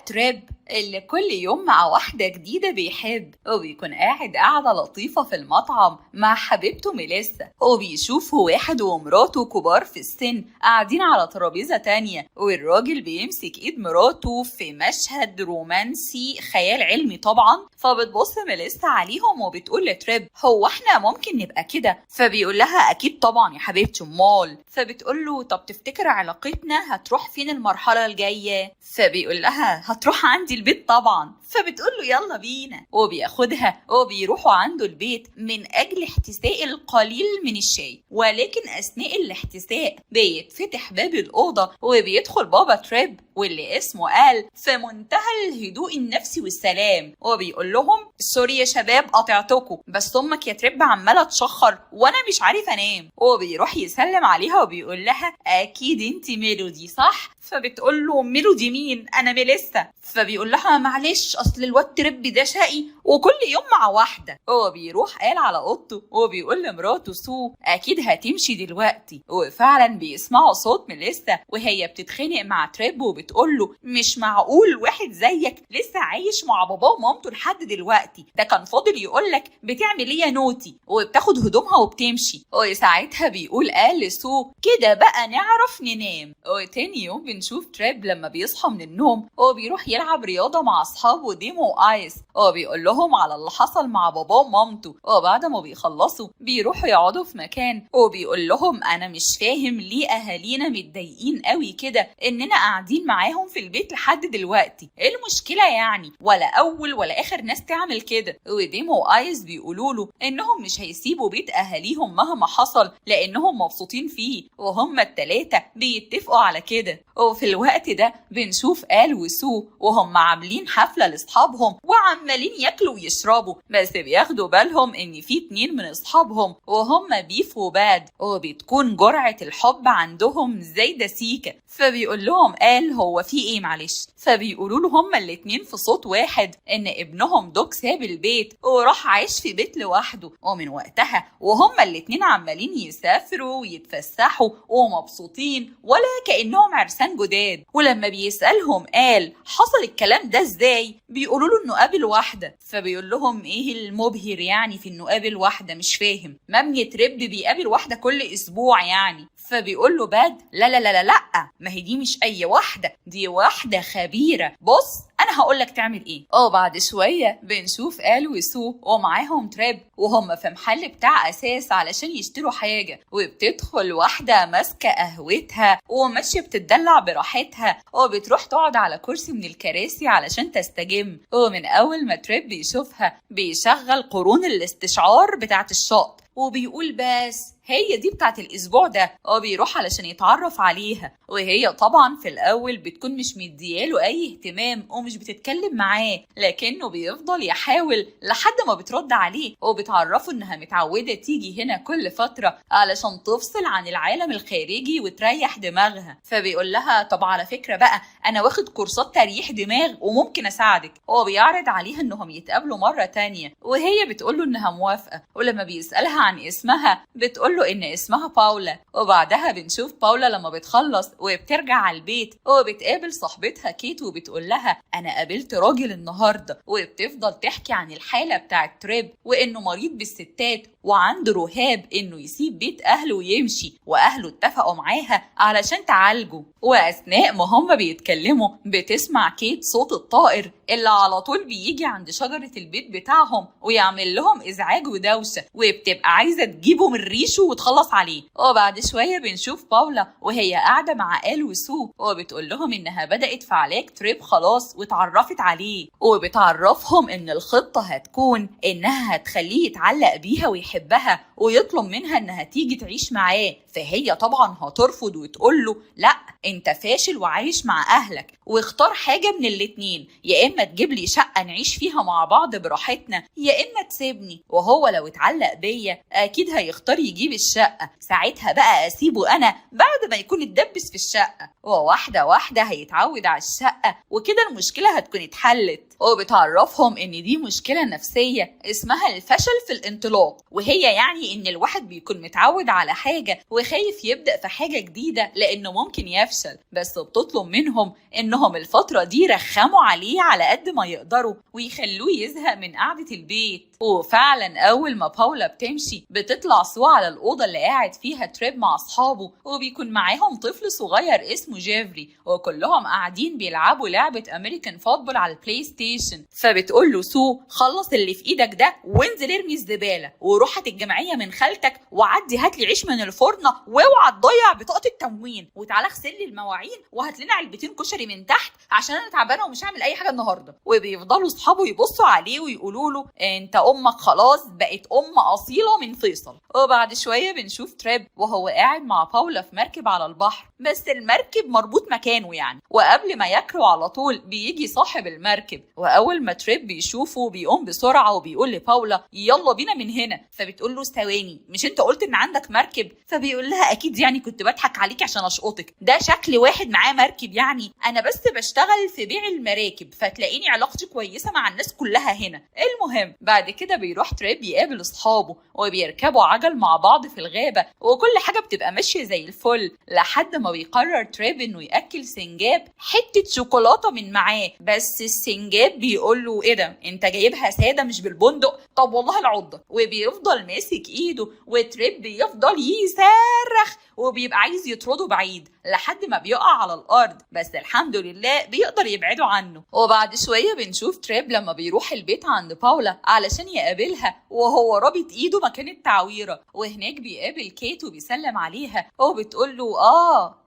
تريب اللي كل يوم مع واحدة جديدة بيحب، وبيكون قاعدة لطيفة في المطعم مع حبيبته ميليسا، وبيشوفوا واحد ومراته كبار في السن قاعدين على ترابيزة تانية، والراجل بيمسك ايد مراته في مشهد رومانسي خيال علمي طبعا. فبتبص ميليسا عليهم وبتقول لتريب هو احنا ممكن نبقى كده؟ فبيقول لها اكيد طبعا يا حبيبتي امال. فبتقول له طب تفتكر علاقتنا هتروح فين المرحلة الجاية؟ فبيقول لها هتروح عندي البيت طبعا. فبتقول له يلا بينا، وبياخدها وبيروحوا عنده البيت من اجل احتساء القليل من الشاي. ولكن اثناء الاحتساء بيتفتح باب الاوضه وبيدخل بابا تريب واللي اسمه قال في منتهى الهدوء النفسي والسلام، وبيقول لهم سوري يا شباب قطعتكم، بس امك يا تريب عماله تشخر وانا مش عارف انام. وبيروح يسلم عليها وبيقول لها اكيد انت ميلودي صح؟ فبتقول له ميلودي مين؟ انا ميليسا. فبيقول لها معلش اصل الواد تريب ده شقي وكل يوم مع واحده. هو بيروح قال على اوضته وبيقول لمراته سو اكيد هتمشي دلوقتي. وفعلا بيسمعوا صوت ميليسا وهي بتتخانق مع تريب وبتقول له مش معقول واحد زيك لسه عايش مع باباه ومامته لحد دلوقتي، ده كان فاضل يقول لك بتعمل ايه يا نوتي، وبتاخد هدومها وبتمشي. وساعتها بيقول قال لسو كده بقى نعرف ننام. وتاني يوم بنشوف تريب لما بيصحى من النوم وبيروح يلعب رياضه مع اصحابه ديمو وايس، وبيقول لهم على اللي حصل مع باباه ومامته. وبعد ما بيخلصوا بيروحوا يقعدوا في مكان وبيقول لهم انا مش فاهم ليه اهالينا متضايقين قوي كده اننا قاعدين معاهم في البيت لحد دلوقتي، ايه المشكله يعني؟ ولا اول ولا اخر ناس تعمل كده. وديمو وايس بيقولوا له انهم مش هيسيبوا بيت اهاليهم مهما حصل لانهم مبسوطين فيه، وهم التلاتة بيتفقوا على كده. وفي الوقت ده بنشوف آل وسو وهم عاملين حفلة لاصحابهم وعمالين ياكلوا ويشربوا، بس بياخدوا بالهم ان في 2 من اصحابهم وهم بيف وباد، وبتكون جرعة الحب عندهم زايدة سيكة. فبيقول لهم قال هو في ايه معلش؟ فبيقولوا له هما الاتنين في صوت واحد ان ابنهم دوك ساب البيت وراح عايش في بيت لوحده، ومن وقتها وهما الاتنين عمالين يسافروا ويتفسحوا ومبسوطين ولا كأنهم عرسان جداد. ولما بيسألهم قال حصل الكلام ده ازاي؟ بيقولوا له انه قابل واحدة. فبيقول لهم ايه المبهر يعني في انه قابل واحدة؟ مش فاهم، مامي تريب بيقابل واحدة كل اسبوع يعني. فبيقول له باد لا لا لا لا لا، ما هي دي مش اي واحدة، دي واحدة خبيرة، بص انا هقولك تعمل ايه. بعد شوية بنشوف آل وسو ومعاهم تريب وهم في محل بتاع اساس علشان يشتروا حاجة، وبتدخل واحدة ماسكة قهوتها وماشية بتدلع براحتها، وبتروح تقعد على كرسي من الكراسي علشان تستجم. ومن اول ما تريب بيشوفها بيشغل قرون الاستشعار بتاعت الشط وبيقول بس هي دي بتاعت الاسبوع ده. بيروح علشان يتعرف عليها، وهي طبعا في الاول بتكون مش مدياله اي اهتمام ومش بتتكلم معاه، لكنه بيفضل يحاول لحد ما بترد عليه وبتعرفه انها متعودة تيجي هنا كل فترة علشان تفصل عن العالم الخارجي وتريح دماغها. فبيقول لها طب على فكرة بقى انا واخد كورسات تريح دماغ وممكن اساعدك. بيعرض عليها انهم يتقابلوا مرة تانية، وهي بتقوله انها موافقة. ولما بيسألها عن اسمها بتقول له ان اسمها باولا. وبعدها بنشوف باولا لما بتخلص وبترجع على البيت وبتقابل صاحبتها كيت وبتقول لها انا قابلت راجل النهارده، وبتفضل تحكي عن الحاله بتاعت تريب وانه مريض بالستات وعنده رهاب انه يسيب بيت اهله ويمشي، واهله اتفقوا معاها علشان تعالجه. واثناء ما هما بيتكلموا بتسمع كيت صوت الطائر اللي على طول بيجي عند شجره البيت بتاعهم ويعمل لهم ازعاج ودوشه، وبتبقى عايزه تجيبه من ريشه وتخلص عليه. وبعد شويه بنشوف باولا وهي قاعده مع آل وسو وبتقول لهم انها بدات في علاج تريب خلاص واتعرفت عليه، وبتعرفهم ان الخطه هتكون انها هتخليه يتعلق بيها ويحبها ويطلب منها انها تيجي تعيش معاه. فهي طبعا هترفض وتقول له لا انت فاشل وعايش مع اهلك، واختار حاجه من الاتنين، يا اما تجيب لي شقه نعيش فيها مع بعض براحتنا يا اما تسيبني. وهو لو اتعلق بيا اكيد هيختار يجيب الشقه، ساعتها بقى اسيبه انا بعد ما يكون اتدبس في الشقه، وواحده واحده هيتعود على الشقه وكده المشكله هتكون اتحلت. وبتعرفهم ان دي مشكله نفسيه اسمها الفشل في الانطلاق، وهي وهي يعني ان الواحد بيكون متعود على حاجة وخايف يبدأ في حاجة جديدة لانه ممكن يفشل، بس بتطلب منهم انهم الفترة دي يرخموا عليه على قد ما يقدروا ويخلوه يزهق من قعدة البيت. وفعلا اول ما باولا بتمشي بتطلع سوا على الأوضة اللي قاعد فيها تريب مع اصحابه، وبيكون معاهم طفل صغير اسمه جيفري، وكلهم قاعدين بيلعبوا لعبة امريكان فوتبول على البلاي ستيشن. فبتقول له سو خلص اللي في ايدك ده وانزل ارمي الزبالة وروح هات الجمعية من خالتك وعدي هات لي عيش من الفرنة واوعى تضيع بطاقة التموين، وتعالى اغسل لي المواعين وهات لنا علبتين كشري من تحت عشان انا تعبانة ومش هعمل اي حاجة النهاردة. وبيفضلوا اصحابه يبصوا عليه ويقولوا له انت امك خلاص بقت ام اصيلة من فيصل. وبعد شوية بنشوف تريب وهو قاعد مع باولا في مركب على البحر، بس المركب مربوط مكانه يعني، وقبل ما ياكلوا على طول بيجي صاحب المركب، واول ما تريب بيشوفه بيقوم بسرعة وبيقول لباولا يلا بينا من هنا. فبتقول له ثواني مش انت قلت ان عندك مركب؟ فبيقول لها اكيد يعني كنت بضحك عليك عشان اشقطك، ده شكل واحد معاه مركب يعني، انا بس بشتغل في بيع المراكب فتلاقيني علاقتي كويسة مع الناس كلها هنا. المهم بعد كده بيروح تريب يقابل اصحابه وبيركبوا عجل مع بعض في الغابة، وكل حاجة بتبقى ماشية زي الفل لحد ما بيقرر تريب انه ياكل سنجاب حتة شوكولاتة من معاه، بس السنجاب بيقول له ايه ده انت جايبها سادة مش بالبندق؟ طب والله العضة. وبيفضل ماسك ايده وتريب بيفضل يصرخ وبيبقى عايز يطرده بعيد لحد ما بيقع على الارض، بس الحمد لله بيقدر يبعده عنه. وبعد شويه بنشوف تريب لما بيروح البيت عند باولا علشان يقابلها وهو رابط ايده مكان التعويره، وهناك بيقابل كيت وبيسلم عليها وبتقول له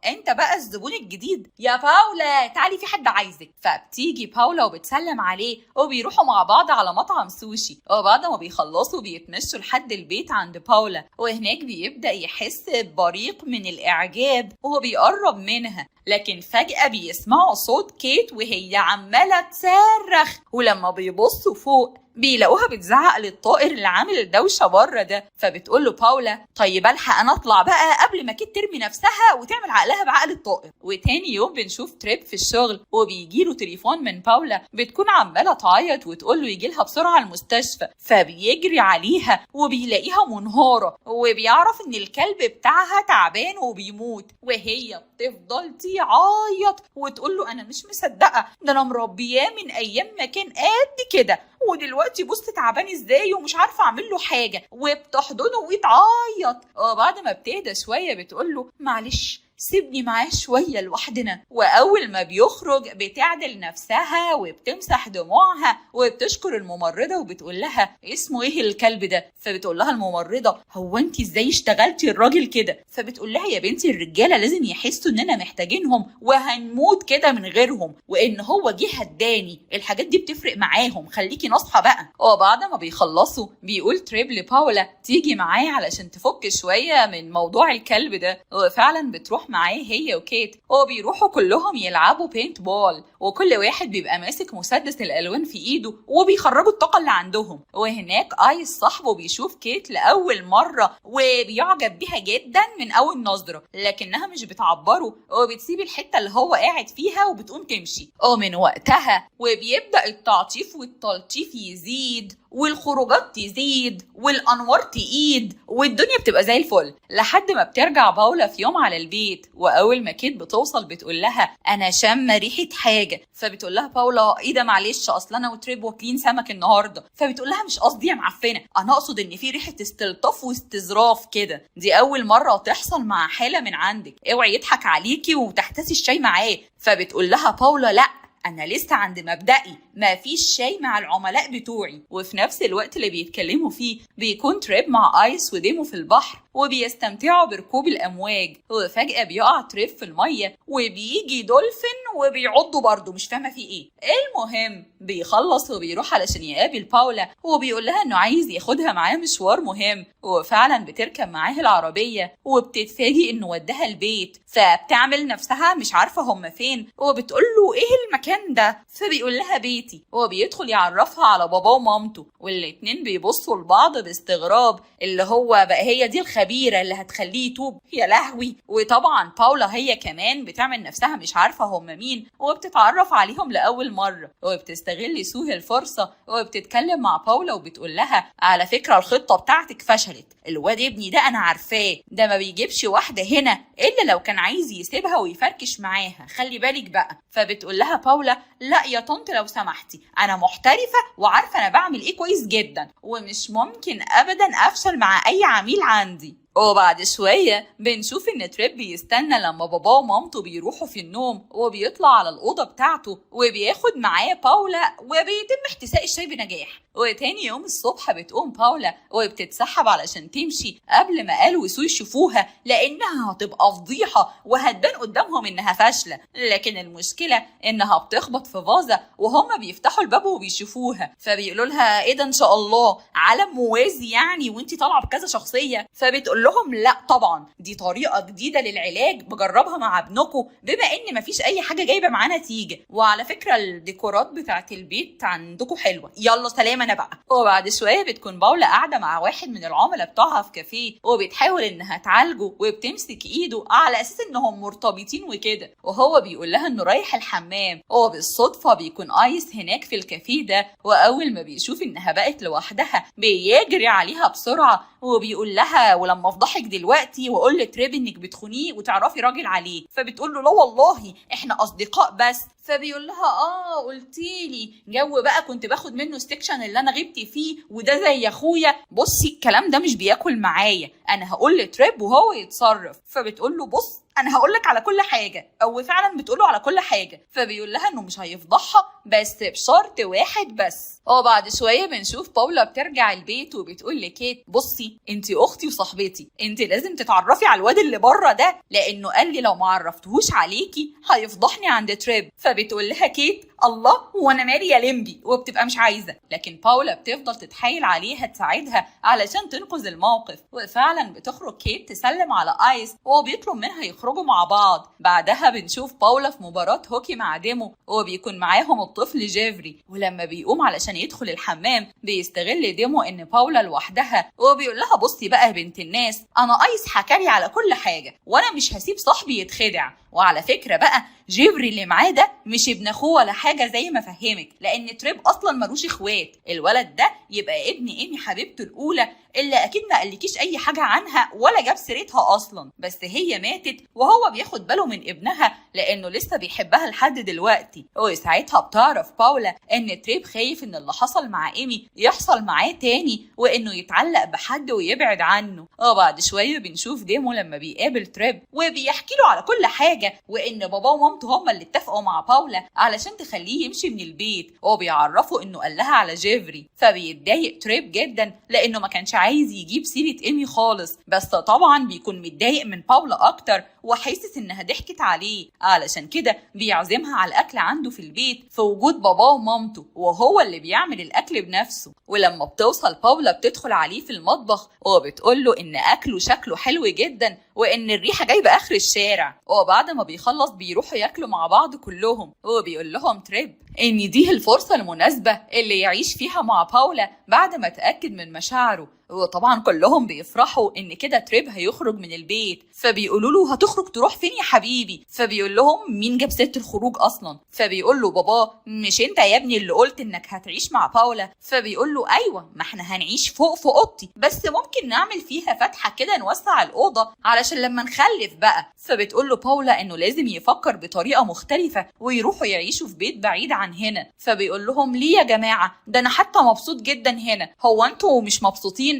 انت بقى الزبون الجديد يا باولا تعالي في حد عايزك. فبتيجي باولا وبتسلم عليه وبيروحوا مع بعض على مطعم سوشي، وبعد ما بيخلصوا بيتمشوا لحد البيت عند باولا، وهناك بيبدأ يحس ببريق من الإعجاب وهو بيقرب منها، لكن فجأة بيسمعوا صوت كيت وهي عمالة تصرخ، ولما بيبصوا فوق بيلاقوها بتزعق للطائر اللي عامل الدوشة بره ده. فبتقول له باولا طيب الحق انا اطلع بقى قبل ما كيت ترمي نفسها وتعمل عقلها بعقل الطائر. وتاني يوم بنشوف تريب في الشغل وبيجيله تليفون من باولا بتكون عمالة تعيط وتقول له يجيلها بسرعة المستشفى، فبيجري عليها وبيلاقيها منهارة وبيعرف ان الكلب بتاعها تعبان وبيموت، وهي بتفضل تعيط وتقول له انا مش مصدقة ده انا مربياه من ايام ما كان قد كده ودلوقتي بص تعبان ازاي ومش عارفه اعمل له حاجه، وبتحضنه وتعيط. وبعد ما بتهدى شويه بتقول له معلش سيبني معاه شوية لوحدنا. وأول ما بيخرج بتعدل نفسها وبتمسح دموعها وبتشكر الممرضة وبتقول لها اسمه ايه الكلب ده؟ فبتقول لها الممرضة هو انت ازاي اشتغلتي الراجل كده؟ فبتقول لها يا بنتي الرجالة لازم يحسوا اننا محتاجينهم وهنموت كده من غيرهم، وان هو جه هداني، الحاجات دي بتفرق معاهم، خليكي ناصحة بقى. وبعد ما بيخلصوا بيقول تريب لباولا تيجي معايا علشان تفك شوية من موضوع الكلب ده، وفعلا بتروح معاه هي وكيت وبيروحوا كلهم يلعبوا بينت بول، وكل واحد بيبقى ماسك مسدس الالوان في ايده وبيخرجوا الطاقه اللي عندهم. وهناك ايس صاحبه بيشوف كيت لاول مره وبيعجب بيها جدا من اول نظره، لكنها مش بتعبره وبتسيب الحته اللي هو قاعد فيها وبتقوم تمشي. ومن وقتها وبيبدا التعطيف والتلطيف يزيد والخروجات تزيد والانوار تقيد والدنيا بتبقى زي الفل، لحد ما بترجع باولا في يوم على البيت. واول ما كيت بتوصل بتقول لها انا شامه ريحه حاجه. فبتقول لها باولا ايه ده معلش اصل انا وتريب واكلين سمك النهارده. فبتقول لها مش قصدي يا معفنه، انا اقصد ان في ريحه استلطاف واستظراف كده، دي اول مره تحصل مع حاله من عندك، اوعي يضحك عليكي وتحتسي الشاي معاه. فبتقول لها باولا لا أنا لسه عند مبدئي، ما فيش شاي مع العملاء بتوعي. وفي نفس الوقت اللي بيتكلموا فيه بيكون تريب مع آيس وديمو في البحر وبيستمتعوا بركوب الأمواج، وفجأة بيقع تريب في المية وبيجي دولفين وبيعضه برضه، مش فاهمة فيه إيه. المهم بيخلص وبيروح علشان يقابل باولا وبيقول لها إنه عايز ياخدها معاه مشوار مهم، وفعلا بتركب معاه العربية وبتتفاجئ إنه ودها البيت، فبتعمل نفسها مش عارفة هم فين وبتقول له إيه المكان المكان ده؟ فبيقول لها بيتي، وبيدخل يعرفها على باباه ومامته، والاتنين بيبصوا لبعض باستغراب، اللي هو بقى هي دي الخبيرة اللي هتخليه يتوب؟ يا لهوي. وطبعا باولا هي كمان بتعمل نفسها مش عارفة هم مين، وبتتعرف عليهم لأول مرة، وبتستغل سوهي الفرصة وبتتكلم مع باولا وبتقول لها على فكرة الخطة بتاعتك فشلت، الواد ابني ده أنا عارفاه، ده ما بيجيبش واحدة هنا إلا لو كان عايز يسيبها ويفركش معاها، خلي بالك بقى. فبتقول لها باولا لا يا طنط لو سمحتي، أنا محترفة وعارفة أنا بعمل إيه كويس جدا، ومش ممكن أبدا أفشل مع أي عميل عندي. وبعد شوية بنشوف إن تريب بيستنى لما باباه ومامته بيروحوا في النوم، وبيطلع على الأوضة بتاعته وبياخد معاه باولا، وبيتم احتساء الشاي بنجاح. وتاني يوم الصبح بتقوم باولا وبتتسحب علشان تمشي قبل ما قال وسو يشوفوها، لأنها هتبقى فضيحة وهتبان قدامهم إنها فاشلة. لكن المشكلة إنها بتخبط في فازة وهم بيفتحوا الباب وبيشوفوها، فبيقولوا لها إيه ده إن شاء الله عالم موازي يعني وإنتي طالعة بكذا شخصية؟ فبتقول لهم لا طبعا دي طريقة جديدة للعلاج بجربها مع ابنكم، بما إن مفيش أي حاجة جايبة معانا نتيجة، وعلى فكرة الديكورات بتاعت البيت عندكم حلوة، يلا سلام أنا بقى. وبعد شوية بتكون باولا قاعدة مع واحد من العملاء بتوعها في كافيه، وبتحاول إنها تعالجه وبتمسك إيده على أساس إنهم مرتبطين وكده، وهو بيقول لها إنه رايح الحمام، وبالصدفة بيكون آيس هناك في الكافيه ده، وأول ما بيشوف إنها بقت لوحدها بيجري عليها بسرعة وبيقول لها ولما افضحك دلوقتي واقول لتريب انك بتخونيه وتعرفي راجل عليه؟ فبتقول له لا والله احنا اصدقاء بس. فبيقول لها قلتيلي جو بقى كنت باخد منه السكشن اللي انا غبت فيه وده زي اخويا، بصي الكلام ده مش بياكل معايا، انا هقول لتريب وهو يتصرف. فبتقول له بص انا هقولك على كل حاجه، او فعلا بتقوله على كل حاجه. فبيقول لها انه مش هيفضحها بس بشرط واحد بس. بعد شويه بنشوف باولا بترجع البيت وبتقول لكيت بصي انتي اختي وصاحبتي، انتي لازم تتعرفي على الواد اللي بره ده، لانه قال لي لو ما عرفتهوش عليكي هيفضحني عند تريب. فبتقول لها كيت الله وانا مالي يا لمبي، وبتبقى مش عايزه، لكن باولا بتفضل تتحايل عليها تساعدها علشان تنقذ الموقف، وفعلا بتخرج كيت تسلم على ايس وبيطلب منها يخرجوا مع بعض. بعدها بنشوف باولا في مباراه هوكي مع ديمو، وبيكون معاهم الطفل جيفري، ولما بيقوم علشان يدخل الحمام بيستغل ديمو ان باولا لوحدها، وبيقول لها بصي بقى يا بنت الناس انا ايس حكالي على كل حاجه وانا مش هسيب صاحبي يتخدع، وعلى فكره بقى جيفري اللي معاه ده مش ابن اخوه ولا حاجه زي ما فهمك، لان تريب اصلا ملوش اخوات، الولد ده يبقى ابن ايمي حبيبته الاولى اللي اكيد ما قالكيش اي حاجه عنها ولا جاب سيرتها اصلا، بس هي ماتت وهو بياخد باله من ابنها لانه لسه بيحبها لحد دلوقتي. وساعتها بتعرف باولا ان تريب خايف ان اللي حصل مع ايمي يحصل معاه تاني، وانه يتعلق بحد ويبعد عنه. وبعد شويه بنشوف ديمو لما بيقابل تريب وبيحكي له على كل حاجه، وان باباه ومامته هما اللي اتفقوا مع باولا علشان تخليه يمشي من البيت، وبيعرفوا انه قال لها على جيفري. فبيتضايق تريب جدا لانه ما كانش عايز يجيب سيره ايمي خالص، بس طبعا بيكون متضايق من باولا اكتر وحاسس انها ضحكت عليه، علشان كده بيعزمها على الاكل عنده في البيت في وجود باباه ومامته، وهو اللي بيعمل الاكل بنفسه. ولما بتوصل باولا بتدخل عليه في المطبخ وبتقول له ان اكله شكله حلو جدا وان الريحه جايبه اخر الشارع، وبعد ما بيخلص بيروحوا ياكلوا مع بعض كلهم، وبيقول لهم تريب ان دي الفرصه المناسبه اللي يعيش فيها مع باولا بعد ما تاكد من مشاعره. وطبعا كلهم بيفرحوا ان كده تريب هيخرج من البيت، فبيقولوا له هتخرج تروح فين يا حبيبي؟ فبيقول لهم مين جاب سيره الخروج اصلا؟ فبيقول له بابا مش انت يا ابني اللي قلت انك هتعيش مع باولا؟ فبيقول له ايوه ما احنا هنعيش فوق في اوضتي، بس ممكن نعمل فيها فتحه كده نوسع الاوضه علشان لما نخلف بقى. فبتقول له باولا انه لازم يفكر بطريقه مختلفه ويروحوا يعيشوا في بيت بعيد عن هنا. فبيقول لهم ليه يا جماعه؟ ده انا حتى مبسوط جدا هنا، هو انتوا مش مبسوطين؟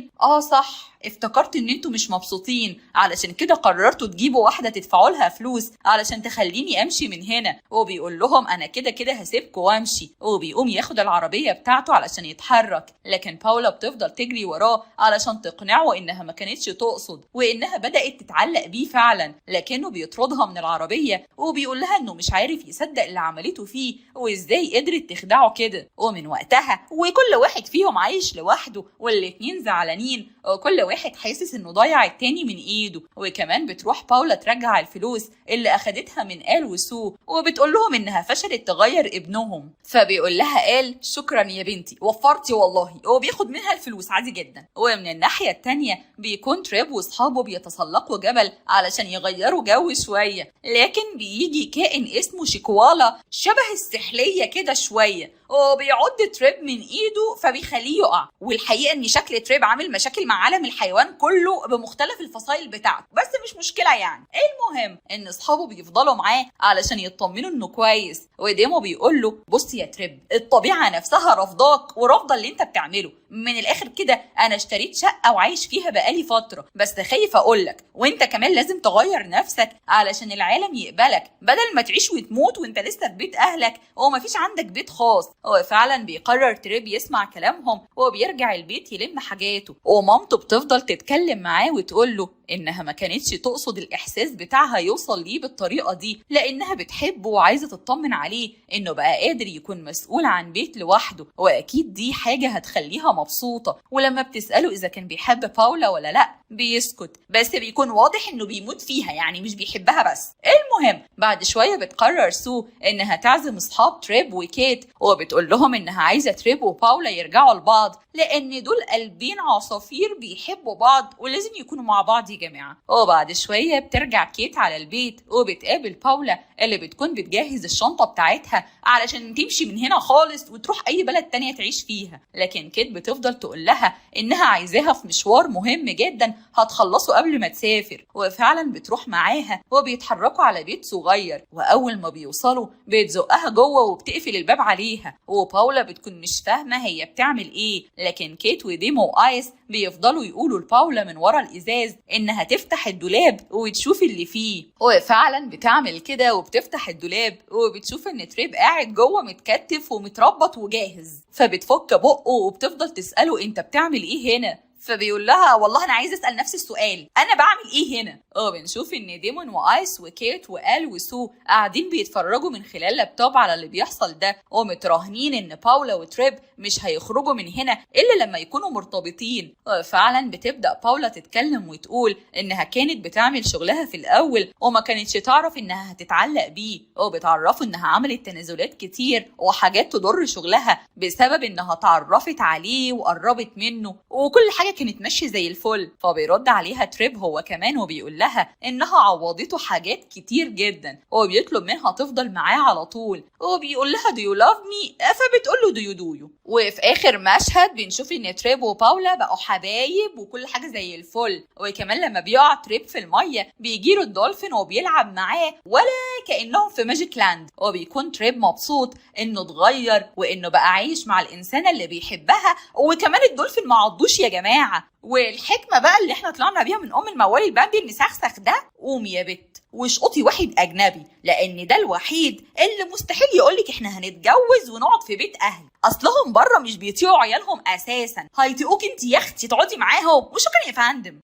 صح افتكرت ان انتوا مش مبسوطين، علشان كده قررتوا تجيبوا واحده تدفعوا لها فلوس علشان تخليني امشي من هنا. وبيقول لهم انا كده كده هسيبكم وامشي، وبيقوم ياخد العربيه بتاعته علشان يتحرك، لكن باولا بتفضل تجري وراه علشان تقنعه انها ما كانتش تقصد وانها بدات تتعلق بيه فعلا، لكنه بيطردها من العربيه وبيقول لها انه مش عارف يصدق اللي عملته فيه وازاي ازاي قدرت تخدعه كده. ومن وقتها وكل واحد فيهم عايش لوحده، والاتنين زعلانين، وكل واحد حاسس انه ضيع التاني من ايده. وكمان بتروح باولا ترجع الفلوس اللي اخدتها من آل وسو، وبتقول لهم انها فشلت تغير ابنهم. فبيقول لها آل شكرا يا بنتي، وفرتي والله، وبياخد منها الفلوس عادي جدا. ومن الناحية التانية بيكون تريب واصحابه بيتسلقوا جبل علشان يغيروا جو شوية، لكن بيجي كائن اسمه شيكوالا شبه السحلية كده شوية، وبيعض تريب من ايده فبيخليه يقع. والحقيقة ان شكل تريب عامل مشاكل مع عالم الحيوان كله بمختلف الفصائل بتاعته، بس مش مشكلة يعني. المهم ان اصحابه بيفضلوا معاه علشان يطمنوا انه كويس. وديمو بيقول له بص يا تريب، الطبيعة نفسها رافضاك ورافضة اللي انت بتعمله. من الاخر كده انا اشتريت شقة وعايش فيها بقالي فترة، بس خايف اقولك وانت كمان لازم تغير نفسك علشان العالم يقبلك، بدل ما تعيش وتموت وانت لسه في بيت اهلك ومفيش عندك بيت خاص. هو فعلا بيقرر تريب يسمع كلامهم، وبيرجع البيت يلم حاجاته. ومامته بتفضل تتكلم معاه وتقول له انها ما كانتش تقصد الاحساس بتاعها يوصل ليه بالطريقة دي، لانها بتحبه وعايزة تطمن عليه انه بقى قادر يكون مسؤول عن بيت لوحده، واكيد دي حاجة هتخليها مبسوطة. ولما بتسأله اذا كان بيحب باولا ولا لا بيسكت، بس بيكون واضح انه بيموت فيها، يعني مش بيحبها بس. المهم بعد شوية بتقرر سو انها تعزم اصحاب تريب وكيت، وبتقول لهم انها عايزة تريب وباولا يرجعوا لبعض، لان دول قلبين عصافير بيحبوا بعض ولازم يكونوا مع بعض يا جماعة. وبعد شوية بترجع كيت على البيت، وبتقابل باولا اللي بتكون بتجهز الشنطة بتاعتها علشان تمشي من هنا خالص وتروح اي بلد تانية تعيش فيها. لكن كيت بتفضل تقول لها انها عايزاها في مشوار مهم جدا هتخلصه قبل ما تسافر. وفعلا بتروح معاها، وبيتحركوا على بيت صغير، واول ما بيوصلوا بتزقها جوه وبتقفل الباب عليها. وباولا بتكون مش فاهمة هي بتعمل ايه، لكن كيت وديمو وايس بيفضلوا يقولوا لباولا من ورا الازاز انها تفتح الدولاب وتشوف اللي فيه. وفعلا بتعمل كده وبتفتح الدولاب، وبتشوف ان تريب قاعد جوه متكتف ومتربط وجاهز. فبتفك بقه وبتفضل تسأله انت بتعمل ايه هنا؟ فبيقول لها والله انا عايز اسال نفس السؤال، انا بعمل ايه هنا؟ بنشوف ان ديمون وايس وكيت وآل وسو قاعدين بيتفرجوا من خلال لابتوب على اللي بيحصل ده، ومتراهنين ان باولا وتريب مش هيخرجوا من هنا الا لما يكونوا مرتبطين. وفعلا بتبدا باولا تتكلم وتقول انها كانت بتعمل شغلها في الاول وما كانتش تعرف انها هتتعلق بيه، وبتعرفه انها عملت تنازلات كتير وحاجات تضر شغلها بسبب انها اتعرفت عليه وقربت منه، وكل حاجه كانت ماشيه زي الفل. فبيرد عليها تريب هو كمان وبيقول لها انها عوضته حاجات كتير جدا، وبيطلب منها تفضل معاه على طول، وبيقول لها do you love me، فبتقول له do you do you. وفي اخر مشهد بنشوف ان تريب وباولا بقوا حبايب وكل حاجه زي الفل. وكمان لما بيقع تريب في الميه بيجيله الدولفين وبيلعب معاه ولا كانهم في ماجيك لاند، وبيكون تريب مبسوط انه اتغير وانه بقى عايش مع الانسانه اللي بيحبها. وكمان الدولفين ما عضوش يا جماعه. والحكمه بقى اللي احنا طلعنا بيها من الموال البامبي المسخسخ ده، قومي يا بت واشقطي واحد اجنبي، لان ده الوحيد اللي مستحيل يقولك احنا هنتجوز ونقعد في بيت اهل. اصلهم بره مش بيطيعوا عيالهم اساسا، هيطيقوك انت يا اختي تقعدي معاهم. وشكرا يا فندم.